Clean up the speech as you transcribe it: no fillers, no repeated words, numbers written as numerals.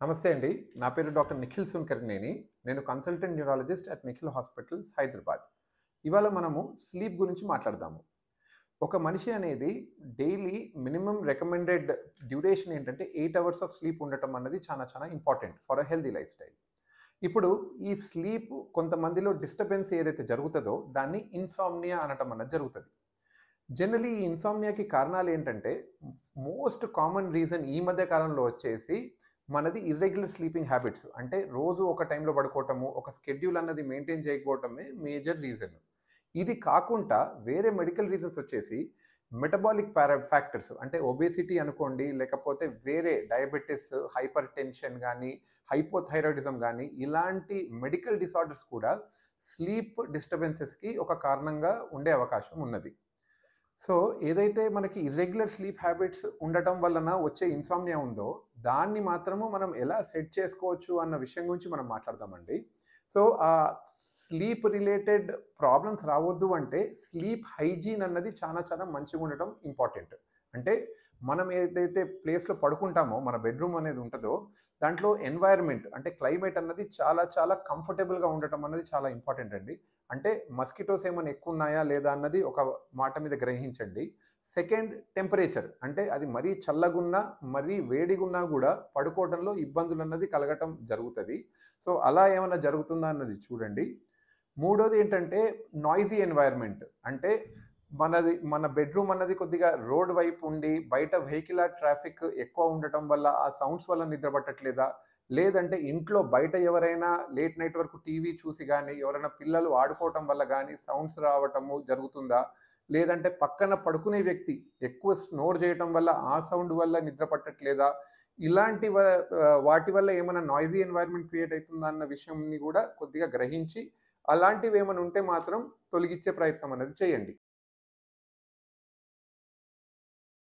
నమస్తే అండి. నా పేరు డాక్టర్ నిఖిల్ సుంకరనేని. నేను consultant neurologist at Nikhil hospitals, Hyderabad. ఇవాళ మనము స్లీప్ గురించి మాట్లాడదాము. ఒక మనిషి అనేది డైలీ మినిమమ్ రికమెండెడ్ డ్యూరేషన్ ఏంటంటే 8 అవర్స్ ఆఫ్ స్లీప్ ఉండటం అన్నది చాలా చాలా important for a healthy life style. ఇప్పుడు ఈ స్లీప్ కొంతమందిలో డిస్టర్బెన్స్ ఏదైతే జరుగుతదో దాన్ని ఇన్సామ్నియా అనటం అన్నది జరుగుతది. జనరల్లీ ఈ ఇన్సామ్నియాకి కారణాలేంటంటే, మోస్ట్ కామన్ రీజన్ ఈ మధ్య కాలంలో వచ్చేసి మనది ఇర్రెగ్యులర్ స్లీపింగ్ హ్యాబిట్స్. అంటే రోజు ఒక టైంలో పడుకోవటము, ఒక స్కెడ్యూల్ అన్నది మెయింటైన్ చేయకపోవటమే మేజర్ రీజన్. ఇది కాకుండా వేరే మెడికల్ రీజన్స్ వచ్చేసి మెటబాలిక్ ఫ్యాక్టర్స్ అంటే ఒబేసిటీ అనుకోండి, లేకపోతే వేరే డయాబెటిస్, హైపర్ టెన్షన్ గానీ, హైపోథైరాయిడిజం గానీ ఇలాంటి మెడికల్ డిసార్డర్స్ కూడా స్లీప్ డిస్టర్బెన్సెస్‌కి ఒక కారణంగా ఉండే అవకాశం ఉన్నది. సో, ఏదైతే మనకి ఇర్రెగ్యులర్ స్లీప్ హ్యాబిట్స్ ఉండటం వలన వచ్చే ఇన్సామ్నియా ఉందో, దాన్ని మాత్రము మనం ఎలా సెట్ చేసుకోవచ్చు అన్న విషయం గురించి మనం మాట్లాడదామండి. సో, స్లీప్ రిలేటెడ్ ప్రాబ్లమ్స్ రావద్దు అంటే, స్లీప్ హైజీన్ అన్నది చాలా చాలా మంచిగుండటం ఇంపార్టెంట్. అంటే, మనం ఏదైతే ప్లేస్‌లో పడుకుంటామో, మన బెడ్‌రూమ్ అనేది ఉంటదో, దాంట్లో ఎన్వైర్న్‌మెంట్ అంటే క్లైమేట్ అన్నది చాలా చాలా కంఫర్టబుల్‌గా ఉండటం అన్నది చాలా ఇంపార్టెంట్ అండి. అంటే మస్కిటోస్ ఏమైనా ఎక్కువున్నాయా లేదా అన్నది ఒక మాట మీద గ్రహించండి. సెకండ్ టెంపరేచర్ అంటే అది మరీ చల్లగున్నా, మరీ వేడిగున్నా గూడా పడుకోవడంలో ఇబ్బందులన్నది కలగటం జరుగుతది. సో, అలా ఏమన్నా జరుగుతుందా అన్నది చూడండి. మూడోది ఏంటంటే నాయిసీ ఎన్వైర్న్‌మెంట్. అంటే మన బెడ్‌రూమ్ అన్నది కొద్దిగా రోడ్ వైపు ఉండి, బయట వెహిక్యులర్ ట్రాఫిక్ ఎక్కువ ఉండటం వల్ల, ఆ సౌండ్స్ వల్ల నిద్ర పట్టట్లేదా? లేదంటే ఇంట్లో బయట ఎవరైనా లేట్ నైట్ వరకు టీవీ చూసి గానీ, ఎవరైనా పిల్లలు ఆడుకోవటం వల్ల గానీ సౌండ్స్ రావటము జరుగుతుందా? లేదంటే పక్కన పడుకునే వ్యక్తి ఎక్కువ స్నోర్ చేయటం వల్ల, ఆ సౌండ్ వల్ల నిద్ర పట్టట్లేదా? ఇలాంటి వాటి వల్ల ఏమైనా నాయిసీ ఎన్వైర్న్‌మెంట్ క్రియేట్ అయితుందా అన్న విషయంని గూడా కొద్దిగా గ్రహించి, అలాంటివేమైనా ఉంటే మాత్రం తొలగిచ్చే ప్రయత్నం అనేది చేయండి.